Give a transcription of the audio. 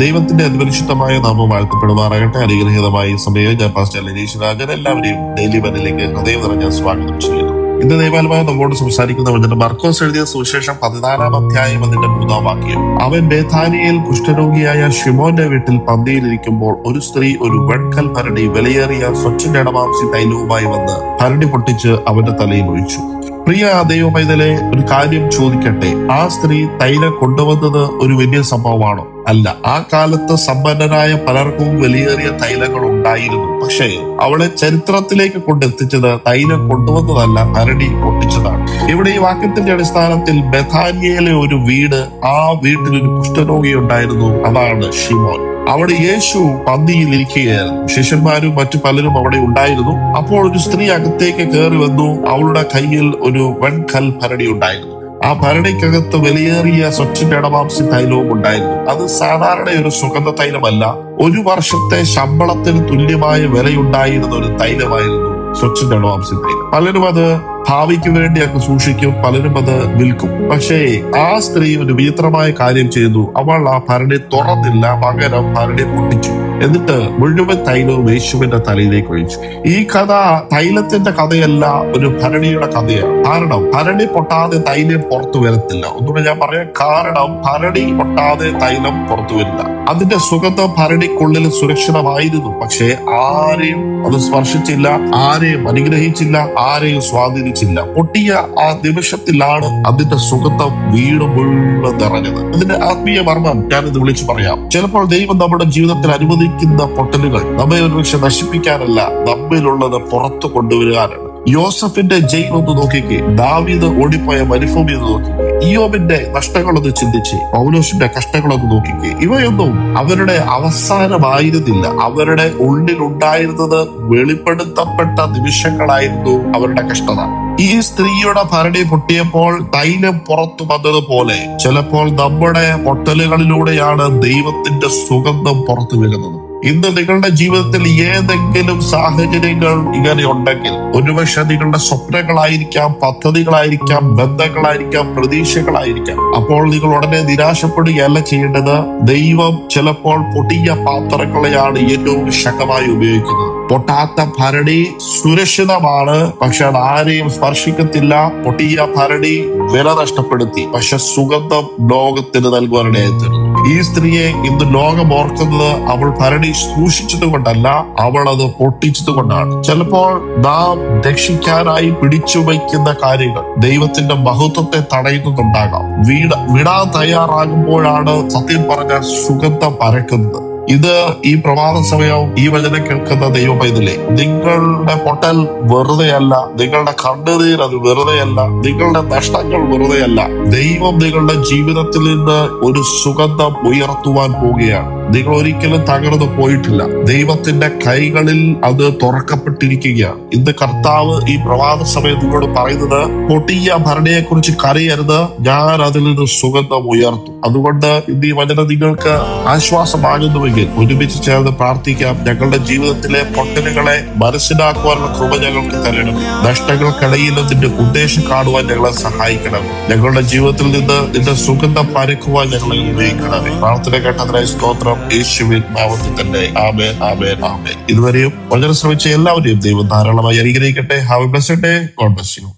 ദൈവത്തിന്റെ അതിപരിശുദ്ധമായ നാമം വാഴ്ത്തപ്പെടുമാറാകട്ടെ. അനുഗ്രഹീതമായ ഈ സമയം ഞാൻ പാസ്റ്റർ ലനീഷ് രാജൻ എല്ലാവരെയും ഡെയിലി ബന്നിലേക്ക് ഹൃദയം നിറഞ്ഞ സ്വാഗതം ചെയ്യുന്നു. ഇന്ന് ദൈവാത്മാവ് നമ്മോട് സംസാരിക്കുന്ന വചനം മർക്കോസ് എഴുതിയ സുവിശേഷം 14-ാം അധ്യായം അതിന്റെ 3-ാം വാക്യം. അവൻ ബേഥാനിയയിൽ കുഷ്ഠരോഗിയായ ഷിമോന്റെ വീട്ടിൽ പന്തിയിലിരിക്കുമ്പോൾ ഒരു സ്ത്രീ ഒരു വെൺകൽ ഭരണി വിലയേറിയ സ്വച്ഛന്റെ ഇടമാംസി തൈലവുമായി വന്ന് ഭരണി പൊട്ടിച്ച് അവന്റെ തലയിൽ ഒഴിച്ചു. പ്രിയ ദൈവമൈതലെ, ഒരു കാര്യം ചോദിക്കട്ടെ, ആ സ്ത്രീ തൈലം കൊണ്ടുവന്നത് ഒരു വലിയ സംഭവമാണോ? അല്ല. ആ കാലത്ത് സമ്പന്നരായ പലർക്കും വലിയേറിയ തൈലങ്ങൾ ഉണ്ടായിരുന്നു. പക്ഷേ അവളെ ചരിത്രത്തിലേക്ക് കൊണ്ടെത്തിച്ചത് തൈലം കൊണ്ടുവന്നതല്ല, ഭരണി പൊട്ടിച്ചതാണ്. ഇവിടെ ഈ വാക്യത്തിന്റെ അടിസ്ഥാനത്തിൽ ബെഥാനിയയിലെ ഒരു വീട്, ആ വീട്ടിൽ ഒരു കുഷ്ഠരോഗി ഉണ്ടായിരുന്നു. അതാണ് ഷിമോൻ. അവിടെ യേശു പന്തിയിൽ ഇരിക്കുകയായിരുന്നു. ശിഷ്യന്മാരും മറ്റു പലരും അവിടെ ഉണ്ടായിരുന്നു. അപ്പോൾ ഒരു സ്ത്രീ അകത്തേക്ക് കയറി വന്നു. അവളുടെ കയ്യിൽ ഒരു വെൺകൽ ഭരണി ഉണ്ടായിരുന്നു. ആ ഭരണിക്കകത്ത് വിലയേറിയ സ്വച്ഛന്റെ ഇടമാംസി തൈലവും ഉണ്ടായിരുന്നു. അത് സാധാരണ ഒരു സുഗന്ധ തൈലമല്ല, ഒരു വർഷത്തെ ശമ്പളത്തിന് തുല്യമായ വിലയുണ്ടായിരുന്ന ഒരു തൈലമായിരുന്നു സ്വച്ഛന്റെ ഇടമാംസി തൈലം. പലരും അത് ഭാവിക്ക് വേണ്ടിയൊക്കെ സൂക്ഷിക്കും, പലരും അത് വിൽക്കും. പക്ഷേ ആ സ്ത്രീ ഒരു വിചിത്രമായ കാര്യം ചെയ്തു. അവൾ ആ ഭരണി തുറന്നില്ല, പകരം ഭരണി പൊട്ടിച്ചു. എന്നിട്ട് മുഴുവൻ തൈലവും യേശുവിന്റെ തലയിലേക്ക് ഒഴിച്ചു. ഈ കഥ തൈലത്തിന്റെ കഥയല്ല, ഒരു ഭരണിയുടെ കഥയാണ്. കാരണം ഭരണി പൊട്ടാതെ തൈലം പുറത്തു വരത്തില്ല. ഒന്നുകൂടെ ഞാൻ പറയാം, കാരണം ഭരണി പൊട്ടാതെ തൈലം പുറത്തു വരില്ല. അതിന്റെ സുഗന്ധം ഭരണിക്കുള്ളിൽ സുരക്ഷിതമായിരുന്നു. പക്ഷെ ആരെയും അത് സ്പർശിച്ചില്ല, ആരെയും അനുഗ്രഹിച്ചില്ല, ആരെയും സ്വാധീനിച്ചില്ല. പൊട്ടിയ ആ നിമിഷത്തിലാണ് അതിന്റെ സുഗന്ധം വീട് മുഴുവൻ നിറഞ്ഞത്. ഇതിന്റെ ആത്മീയ മർമ്മം ഞാനിത് വിളിച്ചു പറയാം. ചിലപ്പോൾ ദൈവം നമ്മുടെ ജീവിതത്തിൽ അനുവദിക്കുന്ന പൊട്ടലുകൾ നമ്മെ ഒരുപക്ഷെ നശിപ്പിക്കാനല്ല, നമ്മിലുള്ളത് പുറത്തു കൊണ്ടുവരാനാണ്. യോസഫിന്റെ ജയിൽ ഒന്ന് നോക്കിക്കേ, ദാവീദ് ഓടിപ്പോയ മരുഭൂമി ഒന്ന് നോക്കിക്കേ, ഇയ്യോബിന്റെ നഷ്ടങ്ങളൊന്ന് ചിന്തിച്ച്, പൗലോസിന്റെ കഷ്ടങ്ങളൊന്ന് നോക്കിക്കേ. ഇവയൊന്നും അവരുടെ അവസാനമായിരുന്നില്ല. അവരുടെ ഉള്ളിലുണ്ടായിരുന്നത് വെളിപ്പെടുത്തപ്പെട്ട നിമിഷങ്ങളായിരുന്നു അവരുടെ കഷ്ടത. ഈ സ്ത്രീയുടെ ഭരണി പൊട്ടിയപ്പോൾ തൈലം പുറത്തു വന്നതുപോലെ ചിലപ്പോൾ നമ്മുടെ പൊട്ടലുകളിലൂടെയാണ് ദൈവത്തിന്റെ സുഗന്ധം പുറത്തു വരുന്നത്. ഇന്ന് നിങ്ങളുടെ ജീവിതത്തിൽ ഏതെങ്കിലും സാഹചര്യങ്ങൾ ഇങ്ങനെ ഉണ്ടെങ്കിൽ, ഒരുപക്ഷെ നിങ്ങളുടെ സ്വപ്നങ്ങളായിരിക്കാം, പദ്ധതികളായിരിക്കാം, ബന്ധങ്ങളായിരിക്കാം, പ്രതീക്ഷകളായിരിക്കാം. അപ്പോൾ നിങ്ങൾ ഉടനെ നിരാശപ്പെടുകയല്ല ചെയ്യേണ്ടത്. ദൈവം ചിലപ്പോൾ പൊട്ടിയ പാത്രങ്ങളെയാണ് ഏറ്റവും ശക്തമായി ഉപയോഗിക്കുന്നത്. പൊട്ടാത്ത ഭരണി സുരക്ഷിതമാണ്, പക്ഷെ അത് ആരെയും സ്പർശിക്കത്തില്ല. പൊട്ടിയ ഭരണി വില നഷ്ടപ്പെടുത്തി, പക്ഷെ സുഗന്ധം ലോകത്തിന് നൽകുവാനിടയായിത്തീർന്നു. ഈ സ്ത്രീയെ ഇന്ന് ലോകം ഓർക്കുന്നത് അവൾ ഭരണി സൂക്ഷിച്ചത് കൊണ്ടല്ല, അവൾ അത് പൊട്ടിച്ചത് കൊണ്ടാണ്. ചിലപ്പോൾ നാം രക്ഷിക്കാനായി പിടിച്ചു വയ്ക്കുന്ന കാര്യങ്ങൾ ദൈവത്തിന്റെ മഹത്വത്തെ തടയുന്നുണ്ടാകാം. വിടാൻ തയ്യാറാകുമ്പോഴാണ് സത്യം പറഞ്ഞ സുഗന്ധം പരക്കുന്നത്. ഇത് ഈ പ്രഭാത സമയം ഈ വചനം കേൾക്കുന്ന ദൈവമൈതലേ, നിങ്ങളുടെ പൊട്ടൽ വെറുതെയല്ല, നിങ്ങളുടെ കണ്ണുനീർ അത് വെറുതെയല്ല, നിങ്ങളുടെ നഷ്ടങ്ങൾ വെറുതെയല്ല. ദൈവം നിങ്ങളുടെ ജീവിതത്തിൽ നിന്ന് ഒരു സുഗന്ധം ഉയർത്തുവാൻ പോവുകയാണ്. നിങ്ങൾ ഒരിക്കലും തകർന്നു പോയിട്ടില്ല. ദൈവത്തിന്റെ കൈകളിൽ അത് തുറക്കപ്പെട്ടിരിക്കുകയാണ്. ഇന്ന് കർത്താവ് ഈ പ്രഭാത സമയം നിങ്ങളോട് പറയുന്നത്, പൊട്ടിയ ഭരണിയെ കുറിച്ച് കരയരുത്, ഞാൻ അതിൽ നിന്ന് സുഗന്ധം ഉയർത്തും. അതുകൊണ്ട് ഇന്ന് ഈ വചനം നിങ്ങൾക്ക് ആശ്വാസമാകുന്നുവെങ്കിൽ ഒരുമിച്ച് ചേർന്ന് പ്രാർത്ഥിക്കാം. ഞങ്ങളുടെ ജീവിതത്തിലെ പൊട്ടലുകളെ മനസ്സിലാക്കുവാനുള്ള കൃപ ഞങ്ങൾക്ക് തരണം. നഷ്ടങ്ങൾക്കിടയിൽ നിന്റെ ഉദ്ദേശം കാണുവാൻ ഞങ്ങളെ സഹായിക്കണം. ഞങ്ങളുടെ ജീവിതത്തിൽ നിന്ന് നിന്റെ സുഗന്ധം പരക്കുവാൻ ഞങ്ങളെ ഉപയോഗിക്കണമേ. പ്രാർത്ഥന കേട്ടതിനായി സ്തോത്രം. യേശുവിൻ നാമത്തിൽ തന്നെ ആമേൻ, ആമേൻ, ആമേൻ. ഇതുവരെയും വചനം ശ്രമിച്ച എല്ലാവരെയും ദൈവം ധാരാളമായി അനുഗ്രഹിക്കട്ടെ. Have A blessed day. God bless you.